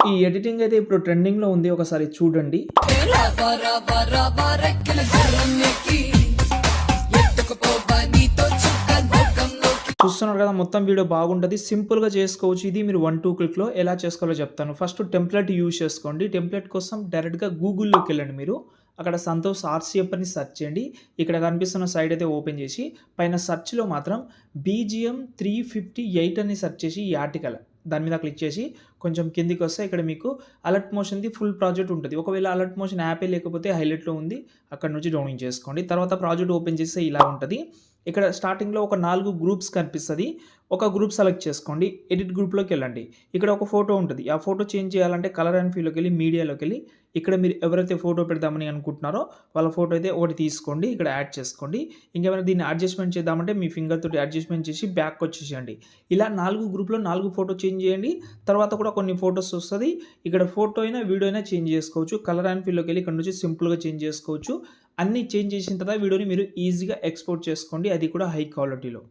ఈ ఎడిటింగ్ అయితే ఇప్పుడు ట్రెండింగ్‌లో ఉంది. ఒకసారి చూడండి. చూస్తున్నారు కదా, మొత్తం వీడియో బాగుంటది. సింపుల్‌గా చేసుకోవచ్చు. ఇది మీరు 1, 2 క్లిక్‌లో ఎలా చేసుకోవాలో చెప్తాను. ఫస్ట్ టెంప్లేట్ యూజ్ చేసుకోండి. టెంప్లేట్ కోసం డైరెక్ట్‌గా గూగుల్‌లోకెళ్ళండి మీరు. అక్కడ సంతోష్ ఆర్‌సీఎఫ్ అని సెర్చ్ చేయండి. ఇక్కడ కనిపిస్తున్న సైట్ అయితే ఓపెన్ చేసి పైన సెర్చ్‌లో మాత్రం బీజీఎం 358 అని సెర్చ్ చేసి ఈ ఆర్టికల్ దాని మీద క్లిక్ చేసి కొంచెం కిందికొస్తే ఇక్కడ మీకు అలర్ట్ మోషన్‌ది ఫుల్ ప్రాజెక్ట్ ఉంటది. ఒకవేళ అలర్ట్ మోషన్ యాపే లేకపోతే హైలైట్‌లో ఉంది. అక్కడి నుంచి డౌన్లోడ్ చేసుకోండి. తర్వాత ప్రాజెక్ట్ ఓపెన్ చేస్తే ఇలా ఉంటది. ఇక్కడ స్టార్టింగ్‌లో ఒక 4 గ్రూప్స్ కనిపిస్తది. ఒక గ్రూప్ సెలెక్ట్ చేసుకోండి. ఎడిట్ గ్రూప్‌లోకెళ్ళండి. ఇక్కడ ఒక ఫోటో ఉంటది. ఆ ఫోటో చేంజ్ చేయాలంటే కలర్ అండ్ ఫీల్‌లోకెళ్ళి మీడియాలోకెళ్ళి ఇక్కడ మీరు ఎవరైతే ఫోటో పెడదామని అనుకుంటున్నారో వాళ్ళ ఫోటో అయితే ఒకటి తీసుకోండి. ఇక్కడ యాడ్ చేసుకోండి. ఇంకేమైనా దీన్ని అడ్జస్ట్‌మెంట్ చేద్దామంటే మీ ఫింగర్ తోటి అడ్జస్ట్‌మెంట్ చేసి బ్యాక్‌కొచ్చేసేయండి. ఇలా 4 గ్రూప్‌లో 4 ఫోటో చేంజ్ చేయండి. తర్వాత కూడా కొన్ని ఫోటోస్ వస్తది. ఇక్కడ ఫోటో అయినా, వీడియో అయినా చేంజ్ చేసుకోవచ్చు. కలర్ అండ్ ఫీల్‌లోకెళ్ళి ఇక్కడ నుంచి సింపుల్‌గా చేంజ్ చేసుకోవచ్చు. అన్నీ చేంజ్ చేసిన తర్వాత వీడియోని మీరు ఈజీగా ఎక్స్‌పోర్ట్ చేసుకోండి. అది కూడా హై క్వాలిటీలో.